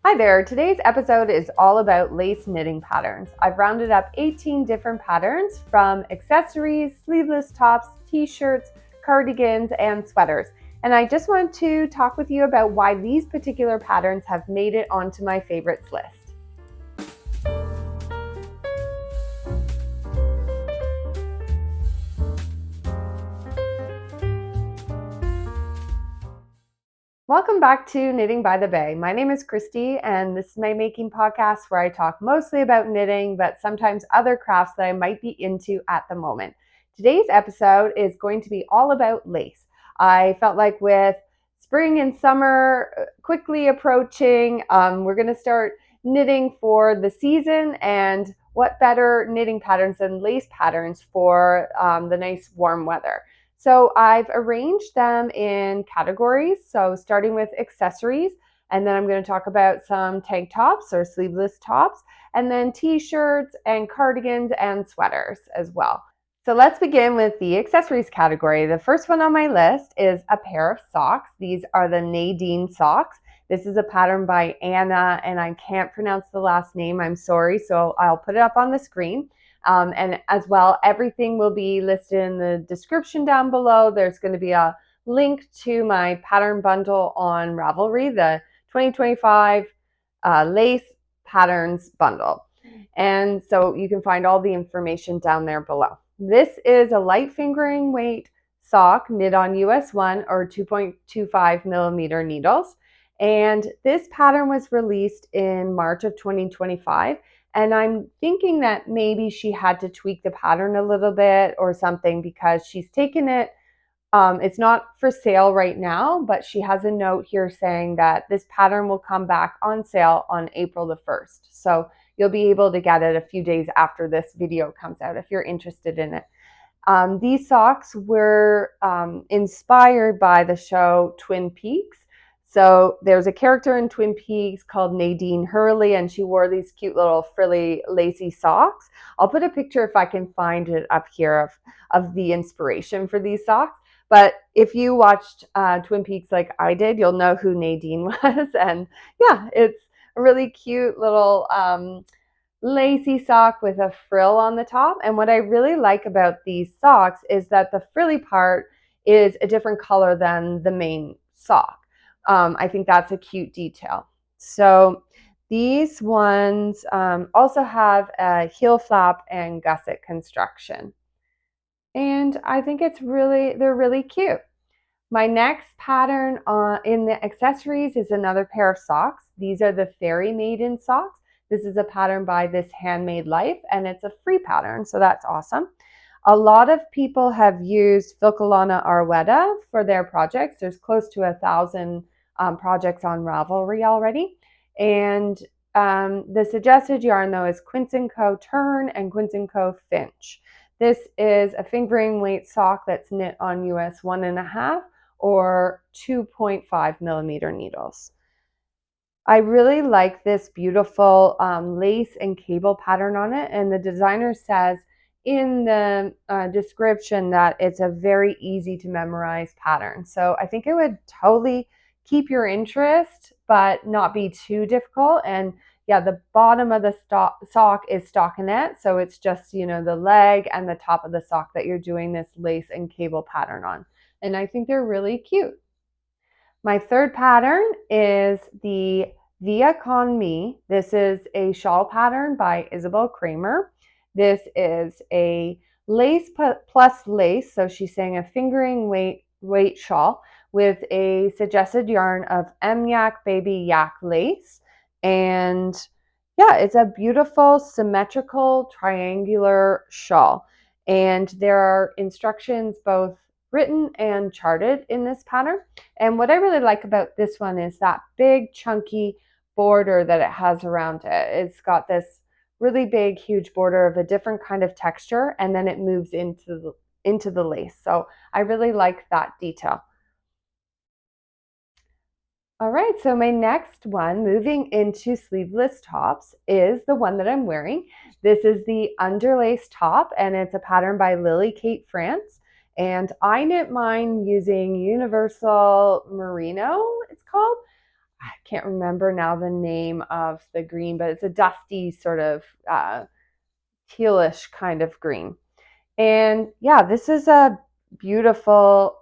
Hi there, today's episode is all about lace knitting patterns. I've rounded up 18 different patterns from accessories, sleeveless tops, t-shirts, cardigans, and sweaters. And I just want to talk with you about why these particular patterns have made it onto my favorites list. Welcome back to Knitting by the Bay. My name is Christy, and this is my making podcast where I talk mostly about knitting, but sometimes other crafts that I might be into at the moment. Today's episode is going to be all about lace. I felt like with spring and summer quickly approaching, we're going to start knitting for the season, and what better knitting patterns than lace patterns for the nice warm weather. So I've arranged them in categories. So starting with accessories, and then I'm going to talk about some tank tops or sleeveless tops, and then t-shirts and cardigans and sweaters as well. So let's begin with the accessories category. The first one on my list is a pair of socks. These are the Nadine socks. This is a pattern by Anna, and I can't pronounce the last name, I'm sorry, so I'll put it up on the screen. And as well, everything will be listed in the description down below. There's going to be a link to my pattern bundle on Ravelry, the 2025 lace patterns bundle. And so you can find all the information down there below. This is a light fingering weight sock knit on US 1 or 2.25 millimeter needles. And this pattern was released in March of 2025. And I'm thinking that maybe she had to tweak the pattern a little bit or something because she's taken it. It's not for sale right now, but she has a note here saying that this pattern will come back on sale on April the 1st. So you'll be able to get it a few days after this video comes out if you're interested in it. These socks were inspired by the show Twin Peaks. So there's a character in Twin Peaks called Nadine Hurley, and she wore these cute little frilly, lacy socks. I'll put a picture if I can find it up here of the inspiration for these socks. But if you watched Twin Peaks like I did, you'll know who Nadine was. And yeah, it's a really cute little lacy sock with a frill on the top. And what I really like about these socks is that the frilly part is a different color than the main sock. I think that's a cute detail. So these ones also have a heel flap and gusset construction. And I think they're really cute. My next pattern in the accessories is another pair of socks. These are the Fairy Maiden socks. This is a pattern by This Handmade Life, and it's a free pattern, so that's awesome. A lot of people have used Filcolana Arwetta for their projects. There's close to 1,000 projects on Ravelry already. And the suggested yarn, though, is Quince & Co. Tern and Quince & Co. Finch. This is a fingering weight sock that's knit on US 1.5 or 2.5 millimeter needles. I really like this beautiful lace and cable pattern on it, and the designer says in the description that it's a very easy to memorize pattern. So I think it would totally keep your interest, but not be too difficult. And yeah, the bottom of the sock is stockinette, so it's just, the leg and the top of the sock that you're doing this lace and cable pattern on. And I think they're really cute. My third pattern is the Via Con Me. This is a shawl pattern by Isabel Kramer. This is a lace plus lace, so she's saying a fingering weight shawl with a suggested yarn of M-Yak Baby Yak lace. And yeah, it's a beautiful symmetrical triangular shawl. And there are instructions both written and charted in this pattern. And what I really like about this one is that big chunky border that it has around it. It's got this really big, huge border of a different kind of texture, and then it moves into the lace. So I really like that detail. All right, so my next one, moving into sleeveless tops, is the one that I'm wearing. This is the underlace top, and it's a pattern by Lily Kate France. And I knit mine using Universal Merino, it's called. I can't remember now the name of the green, but it's a dusty sort of tealish kind of green. And yeah, this is a beautiful,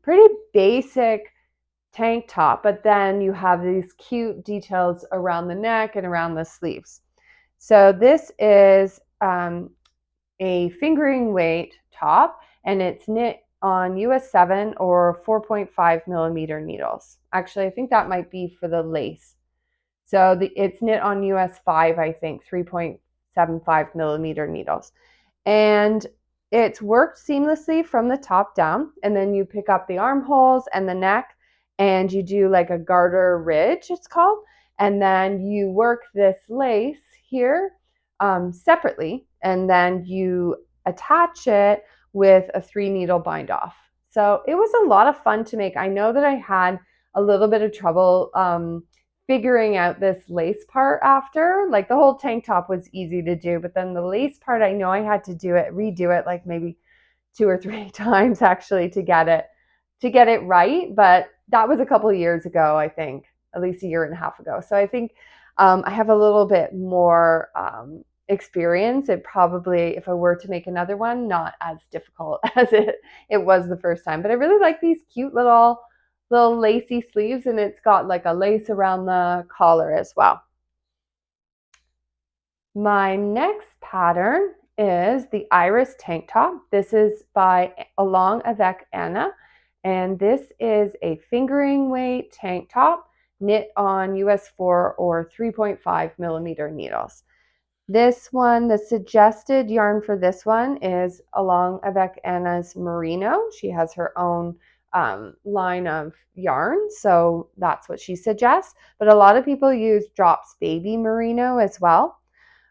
pretty basic tank top, but then you have these cute details around the neck and around the sleeves. So this is a fingering weight top, and it's knit on US 7 or 4.5 millimeter needles. Actually, I think that might be for the lace. So it's knit on US 5, I think, 3.75 millimeter needles. And it's worked seamlessly from the top down, and then you pick up the armholes and the neck, and you do like a garter ridge, it's called, and then you work this lace here separately, and then you attach it with a 3 needle bind off. So it was a lot of fun to make. I know that I had a little bit of trouble figuring out this lace part after. Like the whole tank top was easy to do, but then the lace part, I know I had to redo it like maybe 2 or 3 times actually to get it right. But that was a couple of years ago, I think, at least a year and a half ago. So I think I have a little bit more experience. It probably, if I were to make another one, not as difficult as it was the first time. But I really like these cute little lacy sleeves, and it's got like a lace around the collar as well. My next pattern is the Iris tank top. This is by Along Avec Anna, and this is a fingering weight tank top knit on US 4 or 3.5 millimeter needles. This one, the suggested yarn for this one is Along Avec Anna's Merino. She has her own line of yarn, so that's what she suggests. But a lot of people use Drops Baby Merino as well.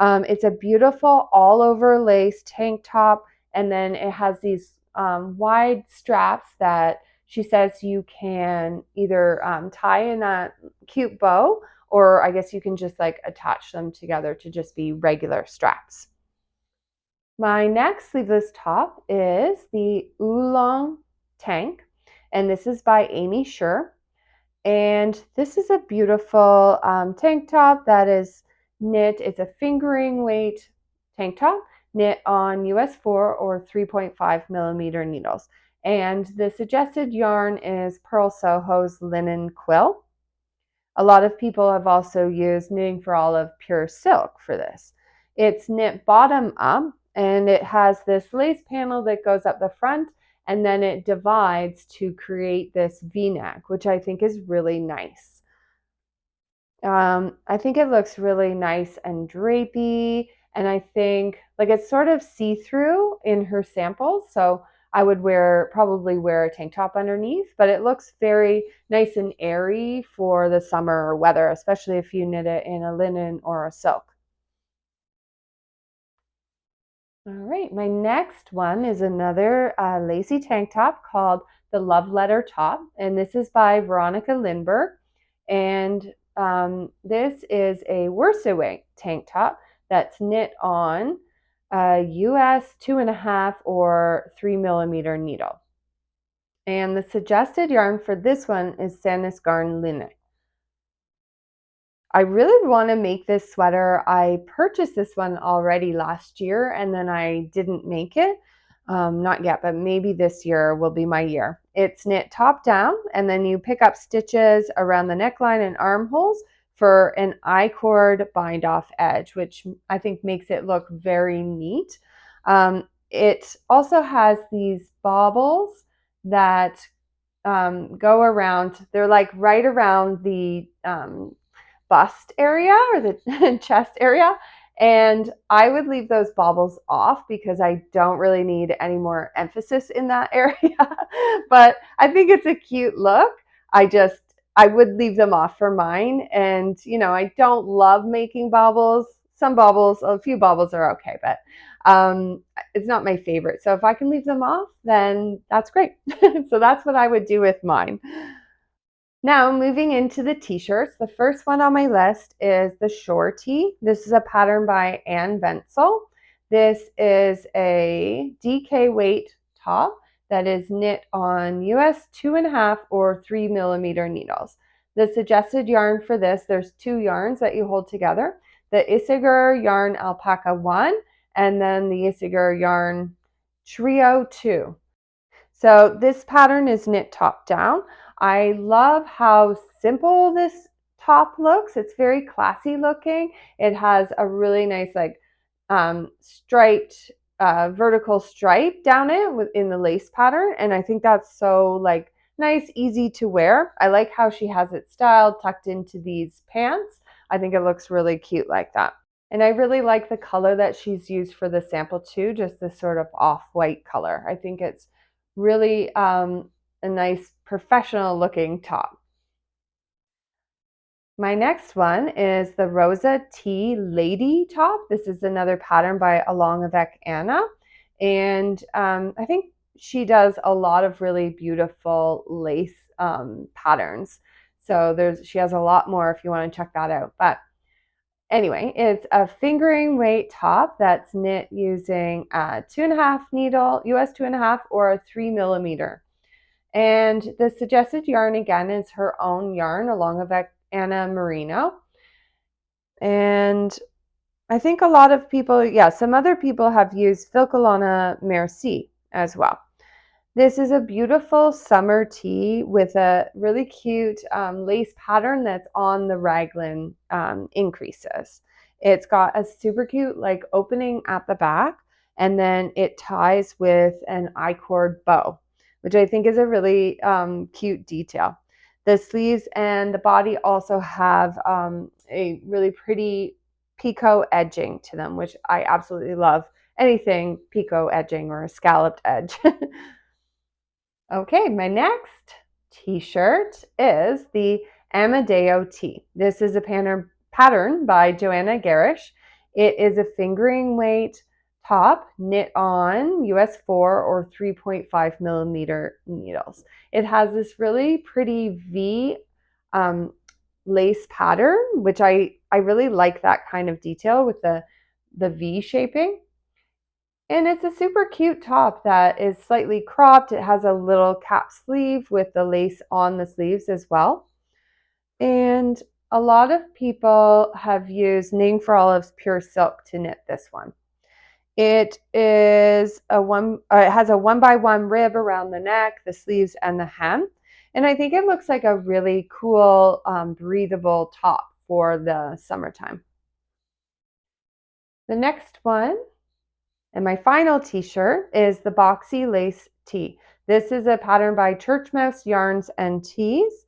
It's a beautiful all over lace tank top, and then it has these wide straps that she says you can either tie in that cute bow, or I guess you can just like attach them together to just be regular straps. My next sleeveless top is the Oolong tank, and this is by Amy Scher. And this is a beautiful tank top that is knit. It's a fingering weight tank top knit on US 4 or 3.5 millimeter needles. And the suggested yarn is Pearl Soho's Linen Quill. A lot of people have also used Knitting for Olive Pure Silk for this. It's knit bottom up, and it has this lace panel that goes up the front, and then it divides to create this V-neck, which I think is really nice. I think it looks really nice and drapey, and I think like it's sort of see-through in her samples, so I would probably wear a tank top underneath, but it looks very nice and airy for the summer weather, especially if you knit it in a linen or a silk. All right, my next one is another lacy tank top called the Love Letter Top, and this is by Veronica Lindberg. And this is a worsted weight tank top that's knit on US 2.5 or 3 millimeter needle. And the suggested yarn for this one is Sandnes Garn Linen. I really want to make this sweater. I purchased this one already last year, and then I didn't make it. Not yet, but maybe this year will be my year. It's knit top down, and then you pick up stitches around the neckline and armholes for an I-cord bind off edge, which I think makes it look very neat. It also has these baubles that go around. They're like right around the bust area or the chest area, and I would leave those baubles off because I don't really need any more emphasis in that area. But I think it's a cute look. I would leave them off for mine, and I don't love making baubles. A few baubles are okay, but it's not my favorite. So if I can leave them off, then that's great. So that's what I would do with mine. Now, moving into the t-shirts, the first one on my list is the Shore Tee. This is a pattern by Anne Wenzel. This is a DK weight top that is knit on US 2.5 or 3 millimeter needles. The suggested yarn for this, there's two yarns that you hold together. The Isager Yarn Alpaca 1 and then the Isager Yarn Trio 2. So this pattern is knit top down. I love how simple this top looks. It's very classy looking. It has a really nice striped vertical stripe down it within the lace pattern, and I think that's so nice, easy to wear. I like how she has it styled, tucked into these pants. I think it looks really cute like that. And I really like the color that she's used for the sample too, just this sort of off-white color. I think it's really a nice professional looking top. My next one is the Rosa T Lady top. This is another pattern by Along avec Anna. And I think she does a lot of really beautiful lace patterns. So she has a lot more if you want to check that out. But anyway, it's a fingering weight top that's knit using a 2.5 needle, US 2.5 or a 3mm. And the suggested yarn again is her own yarn Along avec Anna Merino. And I think a lot of people, some other people have used Filcolana Merci as well. This is a beautiful summer tee with a really cute lace pattern that's on the raglan increases. It's got a super cute opening at the back, and then it ties with an I-cord bow, which I think is a really cute detail. The sleeves and the body also have a really pretty picot edging to them, which I absolutely love. Anything picot edging or a scalloped edge. Okay, my next t-shirt is the Amadeo tee. This is a pattern by Joanna Garish. It is a fingering weight top knit on US 4 or 3.5mm needles. It has this really pretty V lace pattern, which I really like that kind of detail with the V shaping. And it's a super cute top that is slightly cropped. It has a little cap sleeve with the lace on the sleeves as well. And a lot of people have used Knitting for Olive's Pure Silk to knit this one. It has a 1x1 rib around the neck, the sleeves, and the hem. And I think it looks like a really cool, breathable top for the summertime. The next one, and my final t-shirt, is the Boxy Lace Tee. This is a pattern by Church Mouse Yarns and Tees,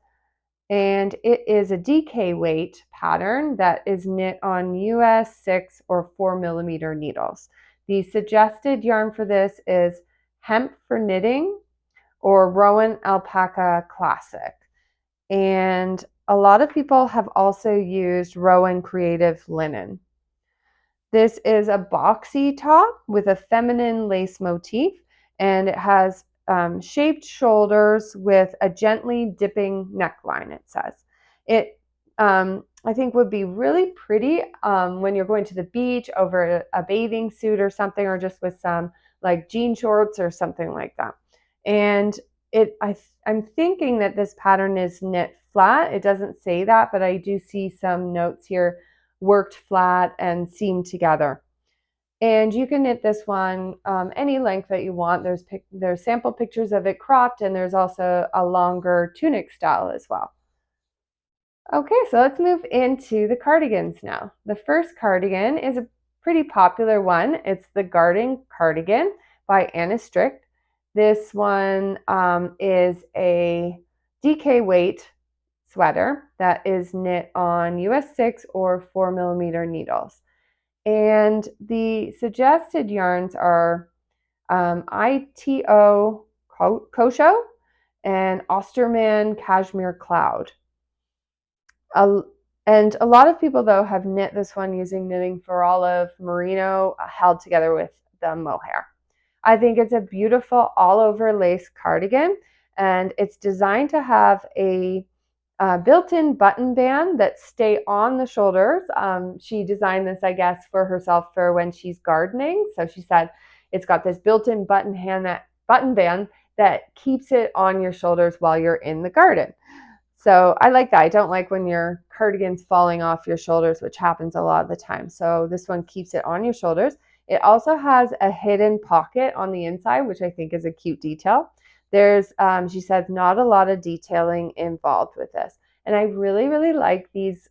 and it is a DK weight pattern that is knit on US 6 or 4mm needles. The suggested yarn for this is Hemp for Knitting or Rowan Alpaca Classic. And a lot of people have also used Rowan Creative Linen. This is a boxy top with a feminine lace motif, and it has shaped shoulders with a gently dipping neckline, it says. It, I think, would be really pretty when you're going to the beach over a bathing suit or something, or just with some jean shorts or something like that. And I'm thinking that this pattern is knit flat. It doesn't say that, but I do see some notes here, worked flat and seamed together. And you can knit this one any length that you want. There's sample pictures of it cropped, and there's also a longer tunic style as well. Okay, so let's move into the cardigans now. The first cardigan is a pretty popular one. It's the Garden Cardigan by Anna Strict. This one is a DK weight sweater that is knit on US 6 or 4mm needles. And the suggested yarns are ITO Kosho and Osterman Cashmere Cloud. And a lot of people, though, have knit this one using Knitting for Olive Merino held together with the mohair. I think it's a beautiful all-over lace cardigan, and it's designed to have a built-in button band that stay on the shoulders. She designed this, I guess, for herself for when she's gardening. So she said it's got this built-in button band that keeps it on your shoulders while you're in the garden. So I like that. I don't like when your cardigan's falling off your shoulders, which happens a lot of the time. So this one keeps it on your shoulders. It also has a hidden pocket on the inside, which I think is a cute detail. There's, she says, not a lot of detailing involved with this. And I really, really like these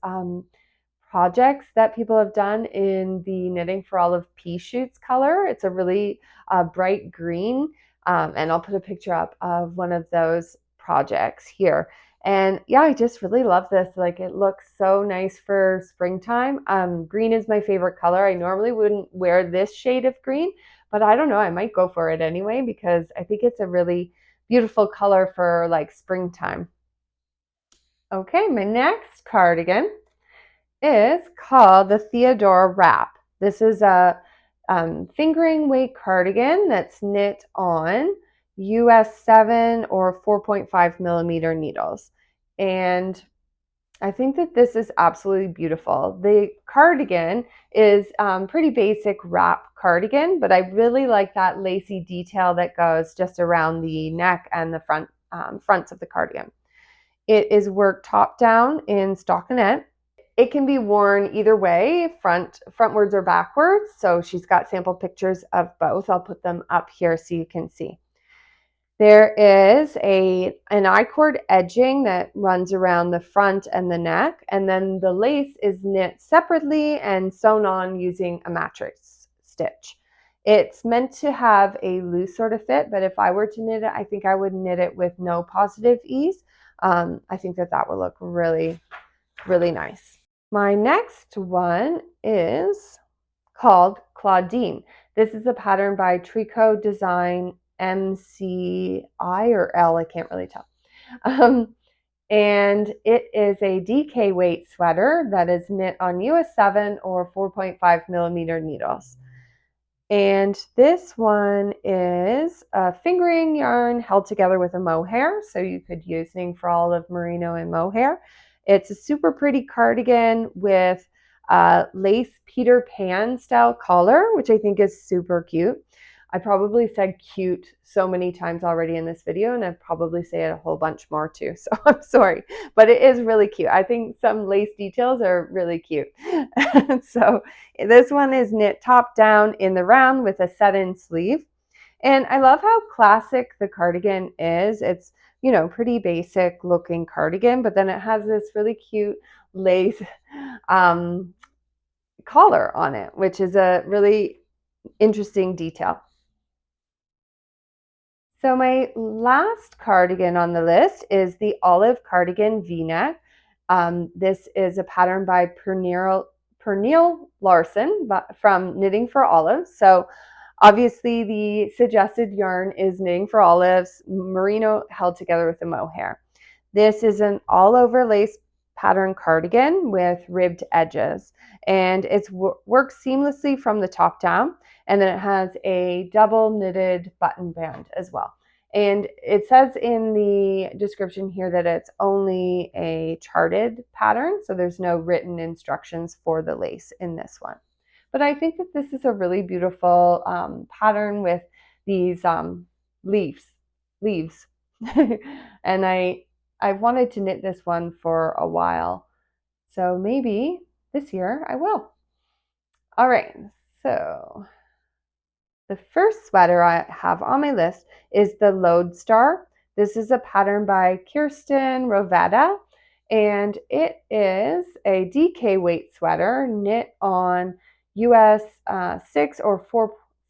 projects that people have done in the Knitting for Olive pea shoots color. It's a really bright green, and I'll put a picture up of one of those projects here. And yeah, I just really love this. Like, it looks so nice for springtime. Green is my favorite color. I normally wouldn't wear this shade of green, but I don't know, I might go for it anyway because I think it's a really beautiful color for like springtime. Okay, my next cardigan is called the Theodora Wrap. This is a fingering weight cardigan that's knit on US 7 or 4.5 millimeter needles. And I think that this is absolutely beautiful. The cardigan is pretty basic wrap cardigan, but I really like that lacy detail that goes just around the neck and the fronts of the cardigan. It is worked top down in stockinette. It can be worn either way, frontwards or backwards. So she's got sample pictures of both. I'll put them up here so you can see. There is an I-cord edging that runs around the front and the neck, and then the lace is knit separately and sewn on using a matrix stitch. It's meant to have a loose sort of fit, but if I were to knit it, I think I would knit it with no positive ease. I think that that would look really, really nice. My next one is called Claudine. This is a pattern by Tricot Design MCI or L, I can't really tell. And it is a DK weight sweater that is knit on US 7 or 4.5 millimeter needles. And this one is a fingering yarn held together with a mohair. So you could use Knitting for Olive merino and mohair. It's a super pretty cardigan with a lace Peter Pan style collar, which I think is super cute. I probably said cute so many times already in this video, and I'd probably say it a whole bunch more too, so I'm sorry, but it is really cute. I think some lace details are really cute. So this one is knit top down in the round with a set-in sleeve, and I love how classic the cardigan is. It's, you know, pretty basic looking cardigan, but then it has this really cute lace collar on it, which is a really interesting detail. So my last cardigan on the list is the Olive Cardigan V-neck. This is a pattern by Pernille Larsen from Knitting for Olives. So obviously the suggested yarn is Knitting for Olives, merino held together with a mohair. This is an all-over lace pattern cardigan with ribbed edges, and it's worked seamlessly from the top down, and then it has a double knitted button band as well. And it says in the description here that it's only a charted pattern, so there's no written instructions for the lace in this one. But I think that this is a really beautiful pattern with these leaves. And I've wanted to knit this one for a while, so maybe this year I will. All right, so the first sweater I have on my list is the Lodestar. This is a pattern by Kirsten Rovetta, and it is a DK weight sweater knit on US 6 or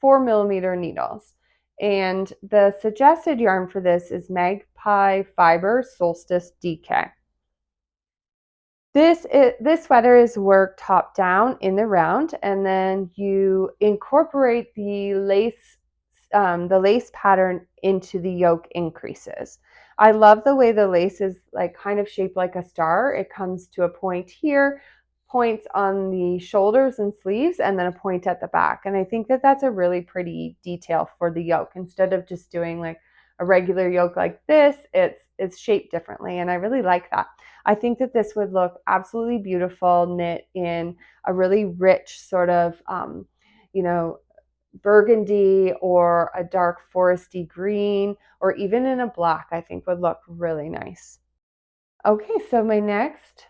4 millimeter needles. And the suggested yarn for this is Magpie Fiber Solstice DK. This sweater is worked top down in the round, and then you incorporate the lace pattern into the yoke increases. I love the way the lace is like kind of shaped like a star. It comes to a point here, points on the shoulders and sleeves, and then a point at the back. And I think that that's a really pretty detail for the yoke. Instead of just doing like a regular yoke like this, it's shaped differently, and I really like that. I think that this would look absolutely beautiful knit in a really rich sort of, you know, burgundy or a dark foresty green, or even in a black, I think would look really nice. Okay, so my next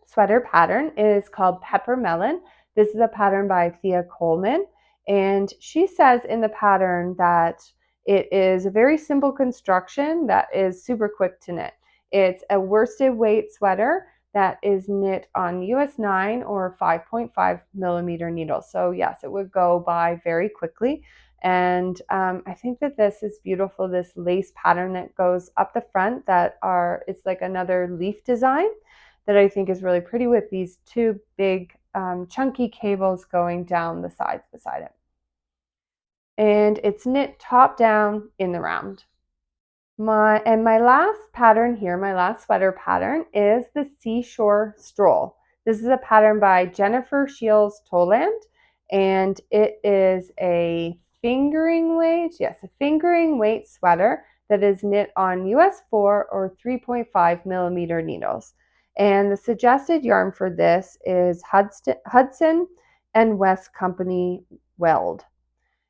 sweater pattern is called Pepper Melon. This is a pattern by Thea Coleman, and she says in the pattern that it is a very simple construction that is super quick to knit. It's a worsted weight sweater that is knit on US 9 or 5.5 millimeter needles. So yes, it would go by very quickly. And I think that this is beautiful, this lace pattern that goes up the front it's like another leaf design that I think is really pretty with these two big chunky cables going down the sides beside it. And it's knit top down in the round. My last pattern here, my last sweater pattern is the Seashore Stroll. This is a pattern by Jennifer Shields Toland, and it is a fingering weight sweater that is knit on US 4 or 3.5 millimeter needles. And the suggested yarn for this is Hudson and West Company Weld.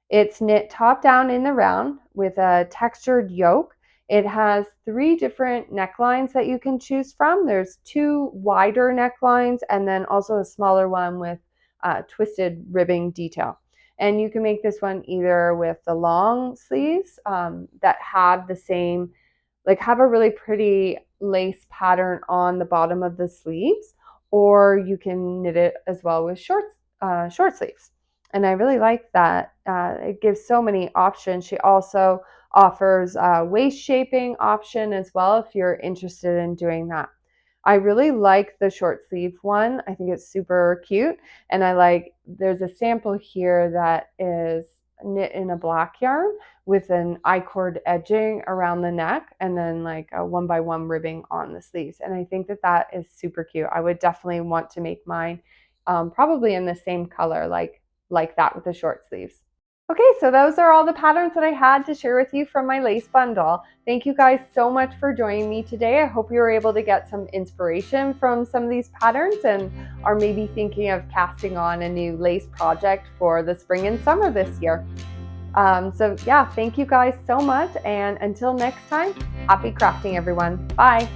It's knit top down in the round with a textured yoke. It has 3 different necklines that you can choose from. There's 2 wider necklines and then also a smaller one with twisted ribbing detail. And you can make this one either with the long sleeves that have the same, have a really pretty lace pattern on the bottom of the sleeves, or you can knit it as well with short sleeves. And I really like that. It gives so many options. She also offers a waist shaping option as well if you're interested in doing that. I really like the short sleeve one. I think it's super cute. And there's a sample here that is knit in a black yarn with an I-cord edging around the neck and then like a 1x1 ribbing on the sleeves. And I think that that is super cute. I would definitely want to make mine probably in the same color, like that with the short sleeves. Okay, so those are all the patterns that I had to share with you from my lace bundle. Thank you guys so much for joining me today. I hope you were able to get some inspiration from some of these patterns and are maybe thinking of casting on a new lace project for the spring and summer this year. So yeah, thank you guys so much, and until next time, happy crafting everyone. Bye.